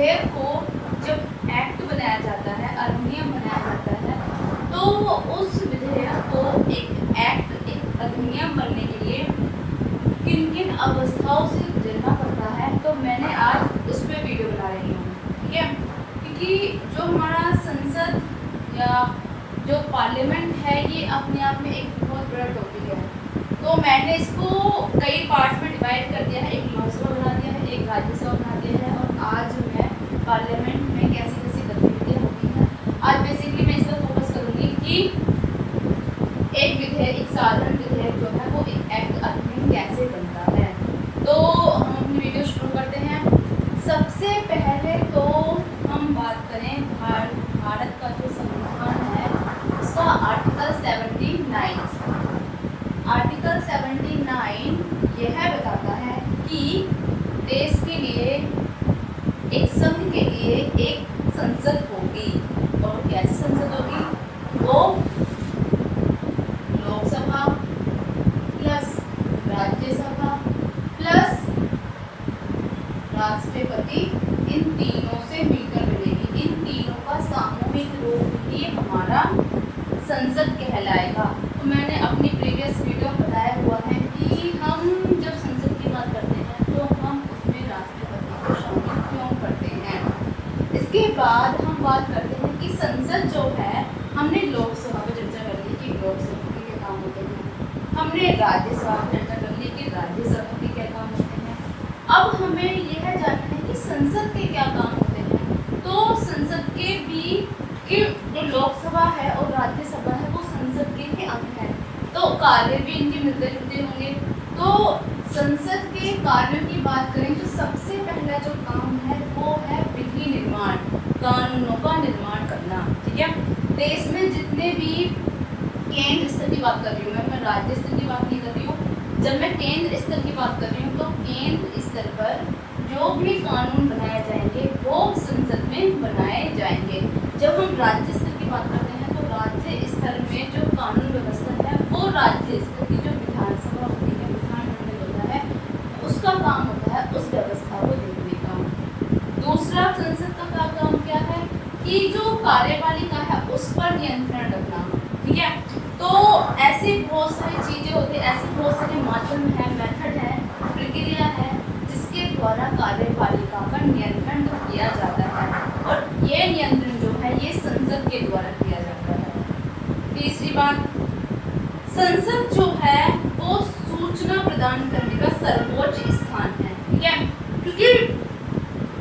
विधेयक को जब एक्ट बनाया जाता है, अधिनियम बनाया जाता है, तो उस विधेयक को एक एक्ट, एक अधिनियम बनने के लिए किन किन अवस्थाओं से गुजरना पड़ता है, तो मैंने आज उस पर वीडियो बना रही हूँ। ठीक है, क्योंकि जो हमारा संसद या जो पार्लियामेंट है ये अपने आप में एक बहुत बड़ा टॉपिक है। तो मैंने इसको कई पार्ट्स में डिवाइड कर दिया है, एक लोकसभा बना दिया है, एक राज्यसभा बना दिया है, और आज मैं पार्लियामेंट में कैसी कैसी गतिविधियाँ होती हैं, आज बेसिकली मैं इस पर फोकस करूँगी कि एक विधेयक, एक साधारण विधेयक जो है वो एक एक्ट अधिनियम कैसे बनता है। तो हम अपनी वीडियो शुरू करते हैं। सबसे पहले तो हम बात करें भारत का जो संविधान है उसका आर्टिकल 79। आर्टिकल 79 यह बताता है कि देश के लिए, एक संघ के लिए एक संसद होगी, और कैसी संसद होगी, वो लोकसभा प्लस राज्यसभा प्लस राष्ट्रपति, इन तीनों से मिलकर बनेगी। इन तीनों का सामूहिक रूप ही हमारा संसद कहलाएगा। तो मैंने अपनी प्रीवियस वीडियो में बताया हुआ है कि हम जब संसद की बात करते हैं तो हम उसमें राष्ट्रपति को शामिल क्यों करते हैं। इसके बाद हम बात करते हैं कि संसद जो है, हमने लोकसभा पर चर्चा कर ली कि लोकसभा के क्या काम होते हैं, हमने राज्यसभा पर चर्चा कर ली कि राज्यसभा के क्या काम होते हैं। अब हमें यह जानना है कि संसद के क्या काम होते हैं। तो संसद के भी जो लोकसभा है और राज्यसभा है वो संसद के ही अंग हैं, तो कार्य भी इनके मिलते जुलते होंगे। तो संसद के कार्यों की बात करें तो सबसे पहला जो काम है वो है विधि निर्माण, कानूनों का निर्माण करना। ठीक है, देश में जितने भी केंद्र स्तर की बात कर रही हूँ मैं राज्य स्तर की बात नहीं कर रही हूँ। जब मैं केंद्र स्तर की बात कर रही हूँ तो केंद्र स्तर पर जो भी कानून बनाए जाएंगे वो संसद में बनाए जाएंगे। जब हम राज्य स्तर की बात करते हैं तो राज्य स्तर में जो कानून व्यवस्था है वो राज्य स्तर की जो विधानसभा होती है, विधानमंडल होता है, उसका काम होता है उस व्यवस्था को देखने का। दूसरा संसद का काम क्या है कि जो कार्यपालिका है उस पर नियंत्रण रखना। ठीक है, तो ऐसी बहुत सारी चीज़ें होती है, ऐसे बहुत सारे माध्यम है, मेथड है, प्रक्रिया है जिसके द्वारा कार्यपालिका का नियंत्रण किया जाता है, और ये नियंत्रण जो है ये संसद के द्वारा किया जाता है। तीसरी बात, संसद जो है वो सूचना प्रदान करने का सर्वोच्च स्थान है। ठीक है, क्योंकि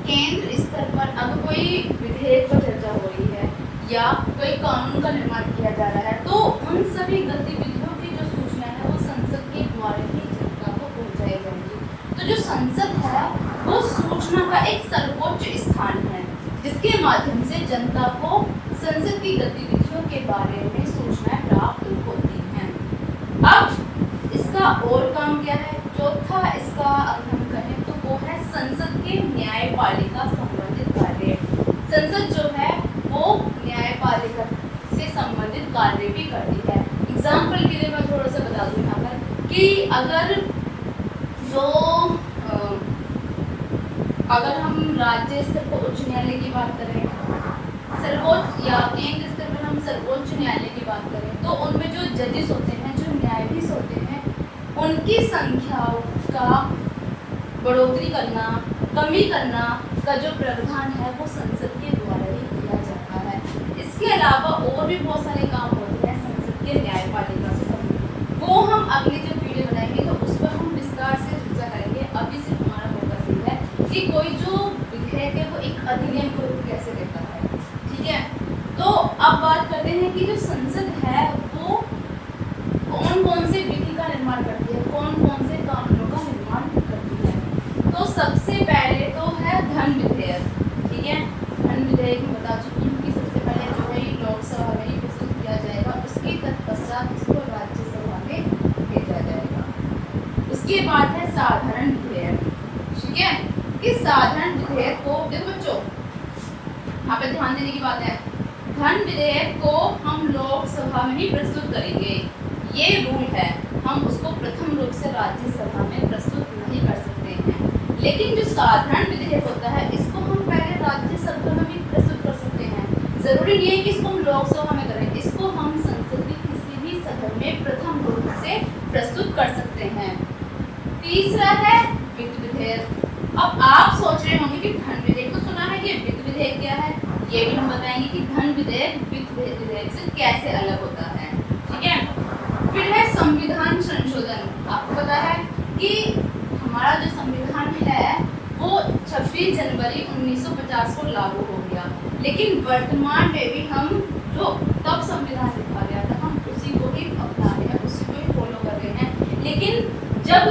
केंद्र स्तर पर अगर कोई विधेयक पर चर्चा हो रही है या कोई कानून का निर्माण किया जा रहा है तो उन सभी गतिविधियों की जो सूचना है वो संसद के द्वारा ही जनता को पहुंचाई जाएगी। तो जो संसद है वो सूचना का एक सर्वोच्च स्थान है जिसके माध्यम से जनता को संसद की गतिविधियों के बारे में सूचनाएं प्राप्त होती हैं। अब इसका और काम क्या है, चौथा इसका अगर हम कहें तो वो है संसद के न्यायपालिका संबंधित कार्य। संसद जो है वो न्यायपालिका से संबंधित कार्य भी करती है। एग्जाम्पल के लिए मैं थोड़ा सा बता दूं यहाँ पर कि अगर हम राज्य स्तर पर उच्च न्यायालय की बात करें, सर्वोच्च या केंद्र स्तर पर हम सर्वोच्च न्यायालय की बात करें तो उनमें जो जजेस होते हैं, जो न्यायाधीश होते हैं, उनकी संख्या का बढ़ोतरी करना, कमी करना का जो प्रावधान है वो संसद के द्वारा ही किया जाता है। इसके अलावा और भी बहुत सारे काम होते हैं संसद के न्यायपालिका से संबंधित, वो हम अगली जब वीडियो बनाएंगे तो उस पर हम विस्तार से चर्चा करेंगे। अभी सिर्फ हमारा फोकस ये है कि कोई जो विधेयक है वो एक अधिनियम को रूप कैसे देता है। ठीक है, तो अब बात करते हैं कि जो संसद है वो कौन कौन से विधि का निर्माण करती है, कौन कौन से कानूनों का निर्माण करती है। तो सबसे पहले तो है धन विधेयक। ठीक है, धन विधेयक में बता चुकी हूँ कि सबसे पहले जो है लोकसभा में ही प्रस्तुत किया जाएगा, उसके तत्पश्चात इसको राज्यसभा में भेजा जाएगा। उसके बाद है साधारण विधेयक। ठीक है, इस साधारण विधेयक को देखो बच्चों, यहाँ पे ध्यान देने की बात है, धन विधेयक को हम लोकसभा में ही प्रस्तुत करेंगे, ये रूल है। हम उसको प्रथम रूप से राज्यसभा में प्रस्तुत नहीं कर सकते हैं। लेकिन जो साधारण विधेयक होता है इसको हम पहले जरूरी नहीं है कि इसको हम लोकसभा में करें, इसको हम संसद के किसी भी सदन में प्रथम रूप से प्रस्तुत कर सकते हैं। तीसरा है वित्त विधेयक। अब आप सोच रहे होंगे कि धन विधेयक तो सुना है कि वित्त विधेयक क्या है, ये भी हम बताएंगे कि धन विधेयक वित्त विधेयक से कैसे अलग होता है। ठीक है, फिर है संविधान संशोधन। आपको पता है कि हमारा जो संविधान है वो 26 जनवरी 1950 को लागू हो गया, लेकिन वर्तमान में भी हम जो तब संविधान लिखा गया था हम उसी को ही अपना रहे हैं, उसी को ही फॉलो कर रहे हैं। लेकिन जब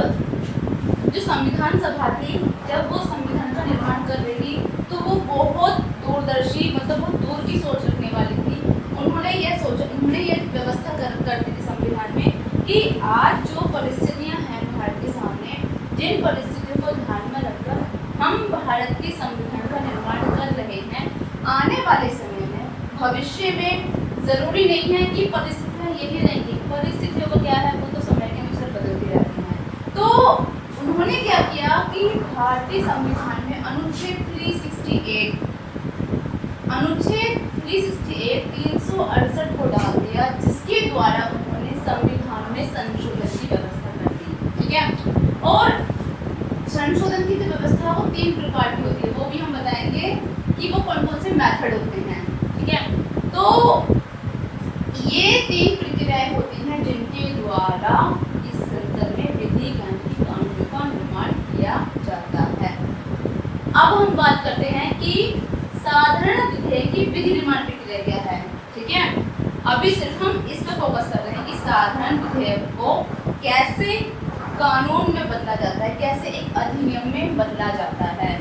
जो संविधान सभा थी, जब वो संविधान का निर्माण कर रही थी तो वो बहुत दूरदर्शी, मतलब बहुत दूर की सोच रखने वाली थी। उन्होंने ये व्यवस्था कर दी थी संविधान में कि आज जो परिस्थितियां हैं भारत के सामने, जिन परिस्थितियों को ध्यान में रखकर हम भारत के संविधान का निर्माण कर रहे हैं, आने वाले समय में भविष्य में जरूरी नहीं है कि परिस्थितियां यही रहेंगी, परिस्थितियों को क्या है वो तो समय के अनुसार बदलती रहती हैं। तो उन्होंने क्या किया कि भारतीय संविधान में अनुच्छेद 368 368 को डाल दिया, जिसके द्वारा उन्होंने संविधान में संशोधन की व्यवस्था कर दी। ठीक है, और संशोधन की जो व्यवस्था वो 3 प्रकार की होती है, वो भी हम बताएंगे कि वो कौन कौन से मेथड होते हैं। ठीक है, तो ये 3 प्रक्रियाएं होती हैं जिनके द्वारा इस संसद में विधि कानून का निर्माण किया जाता है। अब हम बात करते हैं कि साधारण विधेयक की विधि निर्माण प्रक्रिया क्या है। ठीक है, अभी सिर्फ हम इस पर फोकस कर रहे हैं कि साधारण विधेयक को कैसे कानून में बदला जाता है, कैसे एक अधिनियम में बदला जाता है।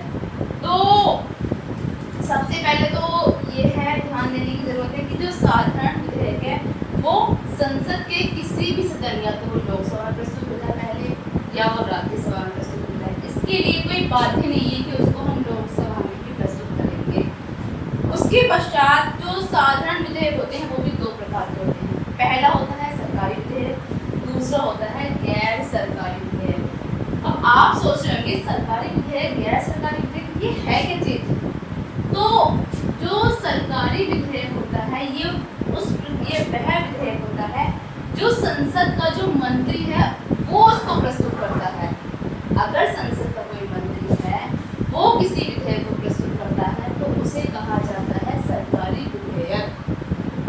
तो सबसे पहले तो ये है ध्यान देने की जरूरत है कि जो साधारण विधेयक है वो संसद के किसी भी सदन, या तो वो लोकसभा में प्रस्तुत होता है पहले, या वो राज्यसभा में प्रस्तुत होता है। इसके लिए कोई बाध्य नहीं है कि उसको हम लोकसभा में भी प्रस्तुत करेंगे। उसके पश्चात जो साधारण विधेयक होते हैं वो भी 2 प्रकार के होते हैं। पहला होता है सरकारी विधेयक, दूसरा होता है गैर सरकारी विधेयक। अब आप सोच रहे होंगे सरकारी विधेयक, गैर सरकारी विधेयक ये है क्या चीज? तो जो सरकारी विधेयक होता है ये वह विधेयक होता है जो संसद का जो मंत्री है वो उसको प्रस्तुत करता है। अगर संसद का कोई मंत्री है वो किसी विधेयक को प्रस्तुत करता है तो उसे कहा जाता है सरकारी विधेयक।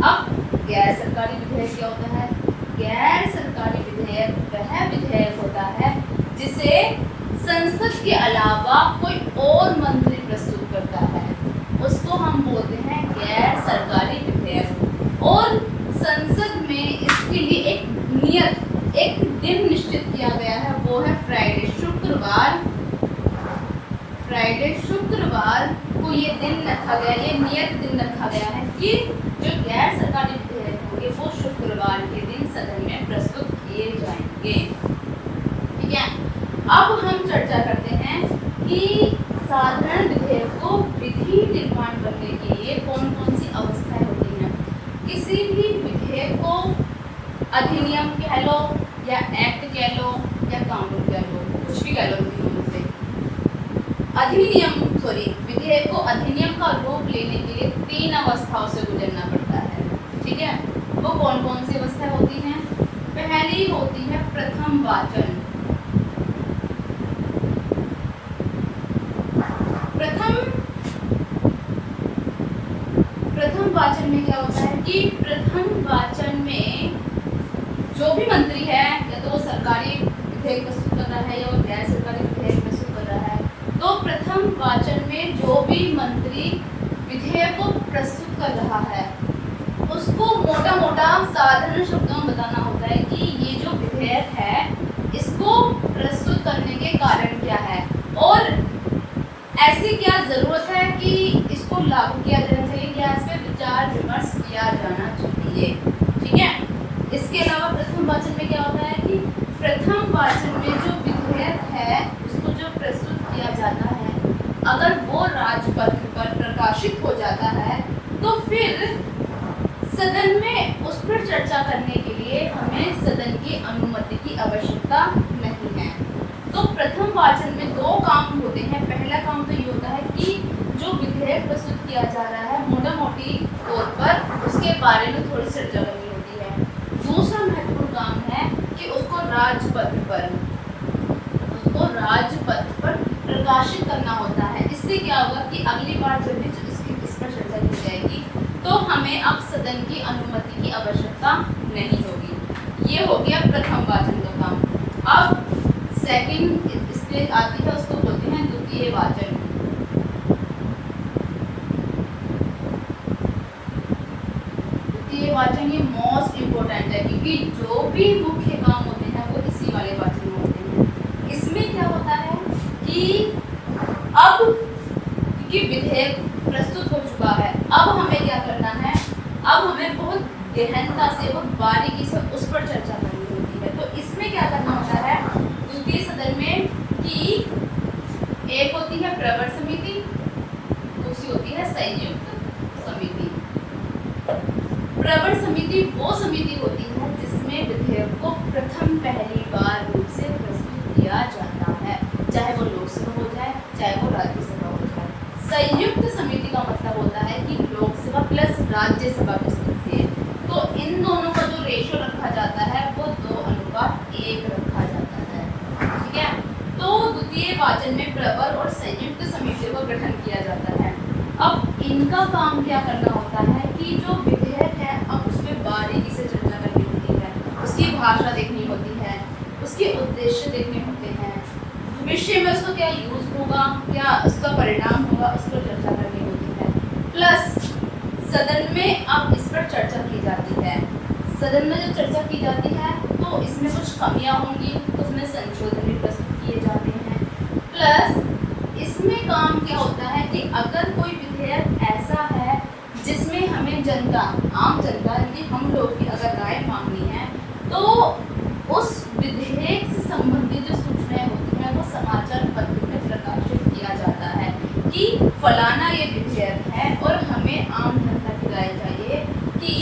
अब गैर सरकारी विधेयक क्या होता है? गैर सरकारी विधेयक वह विधेयक होता है जिसे संसद के अलावा कोई और मंत्री प्रस्तुत करता है, उसको हम बोलते हैं गैर सरकारी विधेयक। और संसद में इसके लिए एक दिन निश्चित किया गया है, वो है फ्राइडे, शुक्रवार को ये दिन रखा गया, ये नियत दिन रखा गया है कि जो गैर सरकारी विधेयक होंगे वो शुक्रवार के दिन सदन में प्रस्तुत किए जाएंगे। ठीक है, अब हम चर्चा करते हैं कि साधारण विधेयक को विधि निर्माण करने के लिए कौन कौन सी अवस्थाएं होती हैं। किसी भी विधेयक को अधिनियम कह लो या एक्ट कह लो या कानून कह लो, कुछ भी कह लो, विधेयक को अधिनियम का रूप लेने के लिए 3 अवस्थाओं से गुजरना पड़ता है। ठीक है, वो कौन कौन सी अवस्थाएं होती हैं? पहली होती है प्रथम वाचन। प्रथम वाचन में क्या होता है कि प्रथम वाचन में जो भी मंत्री है, या तो वो सरकारी विधेयक प्रस्तुत कर रहा है या वो गैर सरकारी विधेयक प्रस्तुत कर रहा है, तो प्रथम वाचन में जो भी मंत्री विधेयक को प्रस्तुत कर रहा है उसको मोटा मोटा साधारण शब्दों में बताना होता है कि ये जो विधेयक है इसको प्रस्तुत करने के कारण क्या है और ऐसी क्या ज़रूरत है कि इसको लागू किया जाना चाहिए, या इस पर विचार विमर्श किया जाना चाहिए। ठीक है, इसके अलावा प्रथम वाचन में क्या होता है कि प्रथम वाचन में जो विधेयक है उसको जो प्रस्तुत किया जाता है, अगर वो राजपत्र पर प्रकाशित हो जाता है तो फिर सदन में उस पर चर्चा करने के लिए हमें सदन की अनुमति की आवश्यकता नहीं है। तो प्रथम वाचन में 2 काम होते हैं। पहला काम तो ये होता है कि जो विधेयक प्रस्तुत किया जा रहा है मोटा मोटी तौर पर उसके बारे में थोड़ी चर्चा करनी होती है। दूसरा महत्वपूर्ण काम है कि उसको राजपत्र पर प्रकाशित करना होता है। इससे क्या होगा कि अगली बार जब भी इस पर चर्चा की जाएगी तो हमें अब सदन की अनुमति की आवश्यकता नहीं होगी। ये हो गया प्रथम वाचन का काम। अब सेकंड स्टेज आती है, उसको बोलते हैं द्वितीय वाचन। द्वितीय वाचन ये मोस्ट इम्पोर्टेंट है, क्योंकि जो भी मुख्य काम होते हैं वो इसी वाले वाचन में होते हैं। इसमें क्या होता है कि अब क्योंकि विधेयक प्रस्तुत हो चुका है, अब हमें क्या करना है, अब हमें बहुत गहनता से, बहुत बारीकी से उस पर चर्चा करनी होती है। तो इसमें क्या करना होता है द्वितीय सदन में कि एक होती है प्रवर समिति, दूसरी होती है संयुक्त समिति। प्रवर समिति वो समिति होती है जिसमें विधेयक को प्रथम पहली बार रूप से प्रस्तुत किया जाता है, चाहे वो लोकसभा हो जाए चाहे वो राज्यसभा हो जाए। संयुक्त समिति का मतलब होता है कि लोकसभा प्लस राज्यसभा के सदस्य, तो इन दोनों का जो रेशो रखा जाता है वो 2:1 रखा जाता है। ठीक है, तो द्वितीय वाचन में प्रवर और संयुक्त समिति का गठन किया जाता है। अब इनका काम क्या करना होता है कि जो विधेयक है अब उस पर बारीकी से चर्चा करनी होती है, उसकी भाषा देखनी होती है, उसके उद्देश्य देखने होते हैं, भविष्य में उसका क्या यूज होगा, क्या उसका परिणाम होगा, उस पर चर्चा करनी होती है। प्लस सदन में अब इस पर चर्चा की जाती है। सदन में जब चर्चा की जाती है तो इसमें कुछ कमियां होंगी तो उसमें संशोधन भी प्रस्तुत किए जाते हैं। प्लस इसमें काम क्या होता है कि अगर कोई विधेयक ऐसा है जिसमें हमें जनता, आम जनता यानी हम लोग की अगर राय मांगनी है तो उस विधेयक से संबंधित जो सूचनाएं होती हैं वो समाचार पत्र में प्रकाशित किया जाता है कि फलाना ये विधेयक है और हमें आम जनता की राय चाहिए कि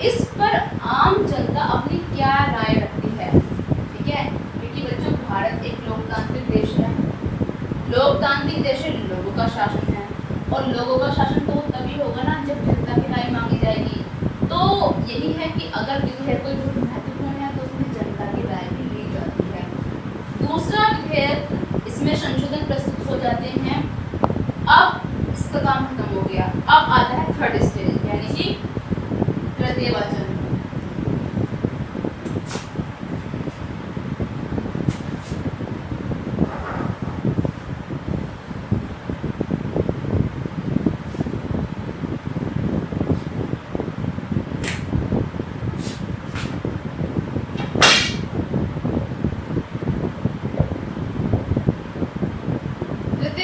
इस पर आम जनता अपनी क्या राय रखती है। ठीक है, क्योंकि बच्चों भारत एक लोकतांत्रिक देश है। लोकतांत्रिक देश है, लोगों का शासन है, और लोगों का शासन तो तभी होगा ना जब जनता की राय मांगी जाएगी। तो यही है कि अगर विधेयक कोई बहुत महत्वपूर्ण है तो उसमें जनता की राय भी ली जाती है। दूसरा विधेयक, इसमें संशोधन प्रस्तुत हो जाते हैं। अब इसका काम खत्म हो गया, अब आता है थर्ड स्टेज यानी कि तृतीय वाचन।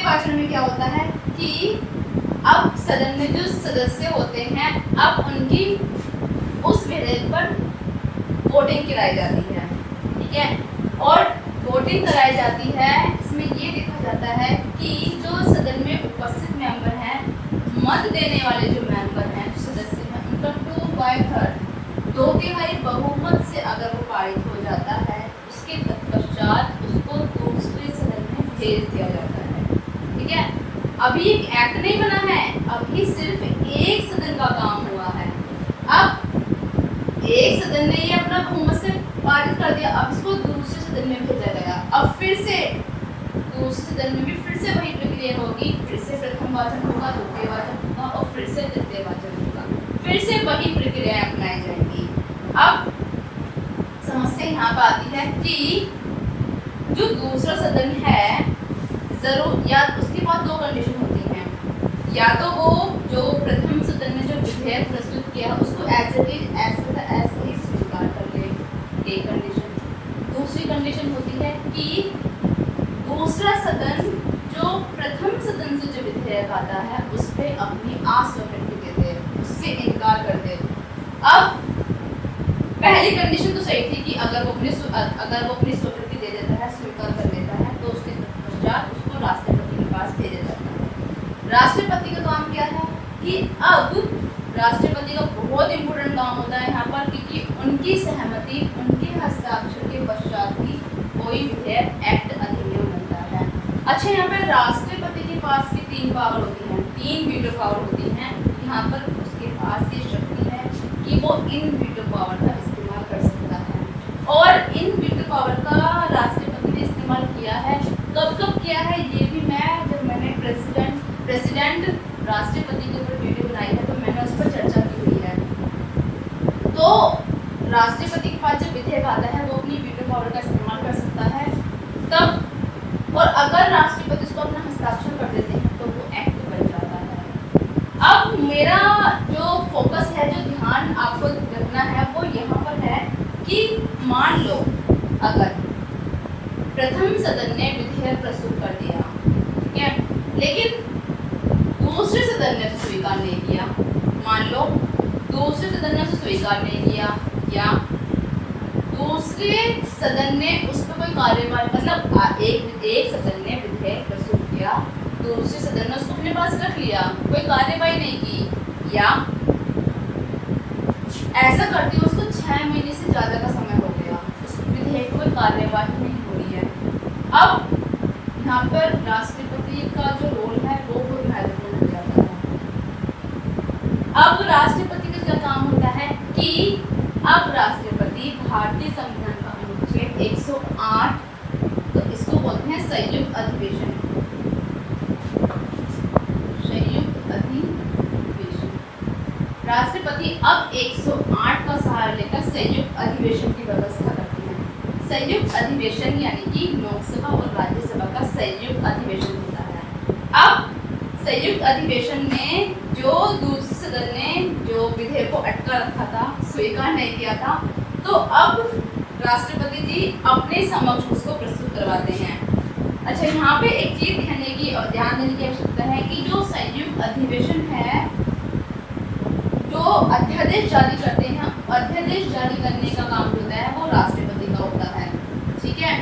वाचन में क्या होता है कि अब सदन में जो सदस्य होते हैं अब उनकी उस विधेयक पर वोटिंग कराई जाती है। ठीक है, और वोटिंग कराई जाती है, इसमें ये देखा जाता है कि जो सदन में उपस्थित मेंबर हैं, मत देने वाले जो मेंबर हैं, सदस्य हैं, उनका 2/3 2/3 बहुमत से अगर वो पारित हो जाता है उसके तत्पश्चात उसको दूसरे सदन में भेज दिया जाता है। ठीक है, अभी एक एक्ट नहीं बना है, अभी सिर्फ एक सदन का काम हुआ है। अब एक सदन ने ये अपना बहुमत से पारित कर दिया, अब इसको दूसरे सदन में भेजा गया। अब फिर से दूसरे सदन में भी फिर से वही प्रक्रिया होगी, फिर से प्रथम वाचन होगा, द्वितीय वाचन होगा और फिर से तृतीय वाचन होगा, फिर से वही प्रक्रिया अपनाई जाएगी। अब समस्या यहाँ पर आती है कि जो दूसरा सदन है जरूर, या उसके बाद 2 कंडीशन होती हैं, या तो वो जो प्रथम सदन ने जो विधेयक प्रस्तुत किया उसको ऐसे ही स्वीकार कर ले, एक कंडीशन। दूसरी कंडीशन होती है कि दूसरा सदन जो प्रथम सदन से जो विधेयक आता है उस पर अपनी अस्वीकृति दे दे, उससे इनकार कर दे। अब पहली कंडीशन तो सही थी कि अगर वो अपनी स्वीकृति दे देता है, स्वीकार कर लेता है, तो उसके पश्चात उसको राष्ट्रपति के पास भेजा जाता है। राष्ट्रपति का काम क्या है कि अब राष्ट्रपति का बहुत इंपॉर्टेंट काम होता है यहाँ पर, क्योंकि उनकी सहमति, उनके हस्ताक्षर के पश्चात ही कोई विधेयक, एक्ट, अधिनियम बनता है। अच्छा, यहाँ पर राष्ट्रपति के पास भी 3 पावर होती हैं, 3 वीटो पावर होती हैं, यहाँ पर उसके पास ये शक्ति है कि वो इन वीटो पावर का इस्तेमाल कर सकता है। और इन वीटो पावर का राष्ट्रपति ने इस्तेमाल किया है। कब कब किया है ये भी जब मैंने प्रेसिडेंट राष्ट्रपति के ऊपर वीडियो बनाई है तो मैंने उस पर चर्चा की हुई है। तो राष्ट्रपति के पास जब विधेयक आता है वो अपनी वीटो पावर का इस्तेमाल कर सकता है तब, और अगर राष्ट्रपति उसको अपना हस्ताक्षर कर देते हैं तो वो एक्ट बन जाता है। अब मेरा जो फोकस है, जो ध्यान आपको रखना है वो यहाँ पर है कि मान लो अगर प्रथम सदन ने विधेयक प्रस्तुत कर दिया, ठीक है, लेकिन दूसरे सदन ने उसे स्वीकार नहीं किया। मान लो दूसरे सदन ने उसे स्वीकार नहीं किया या दूसरे सदन ने उस पर कोई कार्यवाही, मतलब एक सदन ने विधेयक प्रस्तुत किया, दूसरे सदन ने उसको अपने पास रख लिया, कोई कार्यवाही नहीं की, या ऐसा करते हुए उसको 6 महीने से ज़्यादा का समय हो गया, उस विधेयक को कोई कार्यवाही नहीं हो रही है। अब यहाँ पर राष्ट्रपति का जो रोल है वो बहुत महत्वपूर्ण हो जाता है। अब राष्ट्रपति का क्या काम होता है कि अब राष्ट्रपति भारतीय संविधान का अनुच्छेद 108, तो इसको बोलते हैं संयुक्त अधिवेशन, संयुक्त अधिवेशन। राष्ट्रपति अब 108 का सहारा लेकर संयुक्त अधिवेशन की व्यवस्था करते हैं। संयुक्त अधिवेशन यानी कि लोकसभा और राज्यसभा का संयुक्त अधिवेशन होता है। अब संयुक्त अधिवेशन में जो दूसरे सदन ने जो विधेयक को अटका रखा था, स्वीकार नहीं किया था, तो अब राष्ट्रपति जी अपने समक्ष उसको प्रस्तुत करवाते हैं। अच्छा, यहाँ पे एक चीज ध्यान देने की आवश्यकता है कि जो संयुक्त अधिवेशन है, जो अध्यादेश जारी करते हैं, अध्यादेश जारी करने का काम होता है वो राष्ट्रपति का होता है, ठीक है।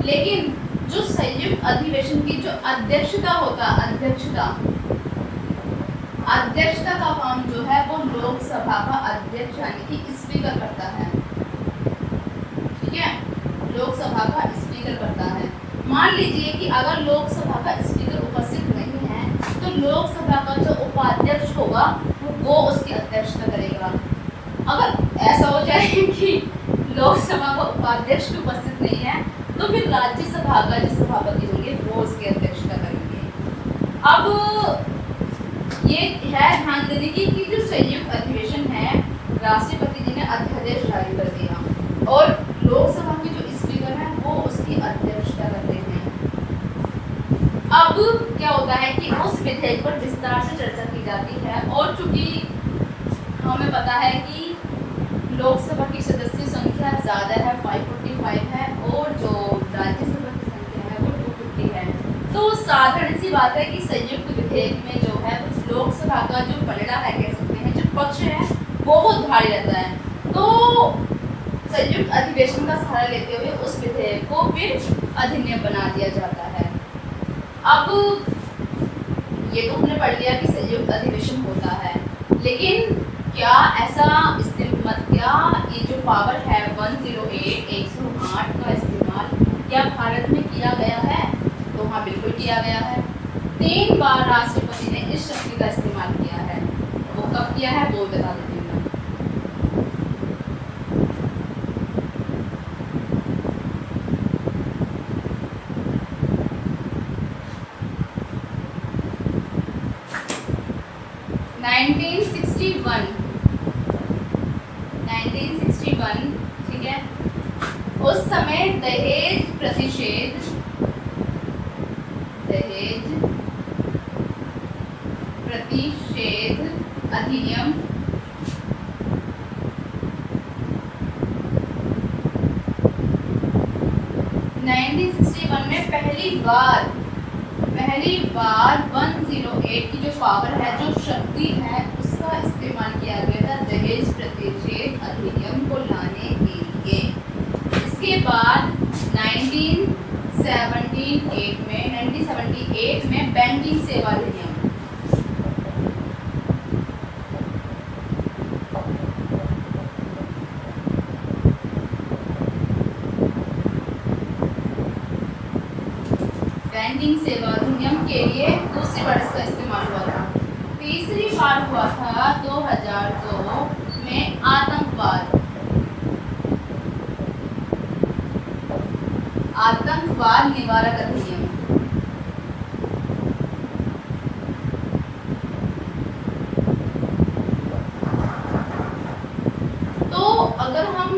लेकिन जो संयुक्त अधिवेशन की जो अध्यक्षता होता है, अध्यक्षता का काम जो है वो लोकसभा का अध्यक्ष यानी कि स्पीकर करता है, ठीक है, लोकसभा का स्पीकर करता है। मान लीजिए कि अगर लोकसभा का स्पीकर उपस्थित नहीं है तो लोकसभा का जो उपाध्यक्ष होगा वो उसकी अध्यक्षता करेगा। अगर ऐसा हो जाए कि लोकसभा का उपाध्यक्ष उपस्थित नहीं है तो फिर राज्यसभा का जो सभापति होंगे वो उसकी अध्यक्षता करेंगे। अब ये है ध्यान देने की कि जो संयुक्त अधिवेशन है, राष्ट्रपति जी ने अध्यादेश जारी कर दिया और लोकसभा के जो स्पीकर हैं वो उसकी अध्यक्षता करते हैं। अब क्या होता है कि उस विधेयक पर विस्तार से चर्चा की जाती है, और चूंकि हमें पता है कि लोकसभा की सदस्य संख्या ज़्यादा है, 545 है, और जो राज्यसभा की संख्या है वो 250 है, तो साधारण सी बात है कि संयुक्त विधेयक में जो है लोकसभा का जो पलड़ा है, कह सकते हैं, जो पक्ष है वो बहुत भारी रहता है। तो संयुक्त अधिवेशन का सहारा लेते हुए उस विधेयक को फिर अधिनियम बना दिया जाता है। अब ये तो हमने पढ़ लिया कि संयुक्त अधिवेशन होता है, लेकिन क्या ऐसा क्या ये जो पावर है 108 का इस्तेमाल क्या भारत में किया गया है? तो हाँ, बिल्कुल किया गया है। 3 बार राष्ट्रपति ने इस शक्ति का इस्तेमाल किया है। वो कब किया है वो बता देती हूँ। 1961, ठीक है, उस समय दहेज प्रतिषेध अधिनियम 1961 में पहली बार 108 की जो पावर है, जो शक्ति है, उसका इस्तेमाल किया गया था दहेज प्रतिषेध अधिनियम को लाने के लिए। इसके बाद 1978 में बैंकिंग सेवा अधिनियम, बैंकिंग सेवा अधिनियम के लिए दूसरी बार इसका इस्तेमाल हुआ था। तीसरी बार हुआ था 2002 में आतंकवाद निवारक अधिनियम। तो अगर हम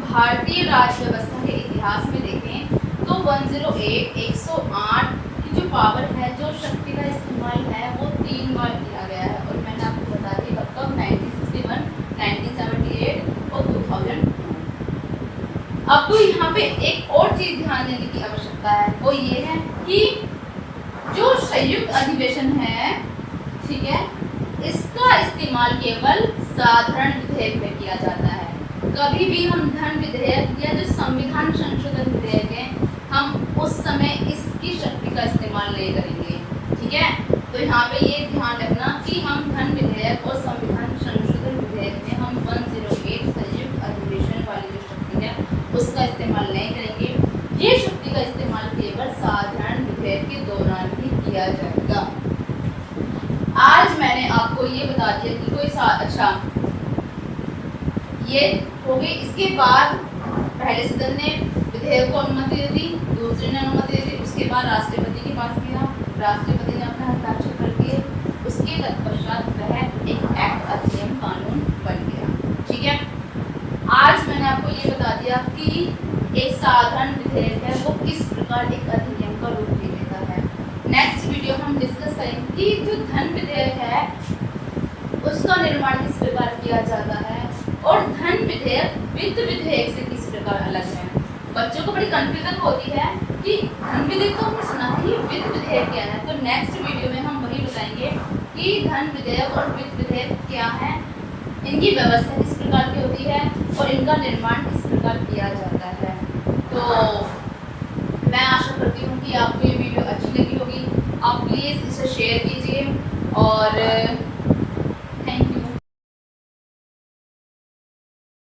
भारतीय राज्य व्यवस्था के इतिहास में देखें तो 108 की जो पावर है, जो शक्ति का इस्तेमाल है, वो 3 बार किया गया है। और मैंने आपको बता दिया कब 1961, 1978 और 2000। अब तो यहाँ पे एक और चीज ध्यान देने की आवश्यकता है, वो ये है कि जो संयुक्त अधिवेशन है, ठीक है, इसका इस्तेमाल केवल साधारण विधेयक में किया जाता है। कभी भी हम धन विधेयक या जो संविधान संशोधन विधेयक है, हम उस समय इसकी शक्ति का इस्तेमाल नहीं करेंगे, ठीक है। तो यहाँ पे ये ध्यान रखना कि हम धन विधेयक और संविधान संशोधन विधेयक में हम 108 संयुक्त अधिवेशन वाली जो शक्ति है उसका इस्तेमाल नहीं करेंगे। ये शक्ति का इस्तेमाल केवल साधारण विधेयक के दौरान ही किया जाएगा। आज मैंने आपको ये बता दिया कि कोई अच्छा ये हो गई। इसके बाद पहले सदन ने विधेयक को अनुमति दे दी, दूसरे ने अनुमति दे दी, उसके बाद राष्ट्रपति के पास गया, राष्ट्रपति ने अपना हस्ताक्षर कर दिए, उसके तत्पश्चात वह एक एक्ट अधिनियम कानून बन गया, ठीक है। आज मैंने आपको ये बता दिया कि एक साधारण विधेयक है वो किस प्रकार एक अधिनियम का रूप ले लेता है। नेक्स्ट वीडियो हम डिस्कस करेंगे कि जो धन विधेयक है उसका निर्माण किस प्रकार किया जाता है और धन विधेयक वित्त विधेयक से किस प्रकार अलग है। बच्चों को बड़ी कंफ्यूजन होती है कि धन विधेयक तो हमने सुना है, वित्त विधेयक क्या है। तो नेक्स्ट वीडियो में हम वही बताएंगे कि धन विधेयक और वित्त विधेयक क्या है, इनकी व्यवस्था किस प्रकार की होती है और इनका निर्माण किस प्रकार किया जाता है। तो मैं आशा करती हूँ कि आपको ये वीडियो अच्छी लगी होगी। आप प्लीज़ इसे शेयर कीजिए और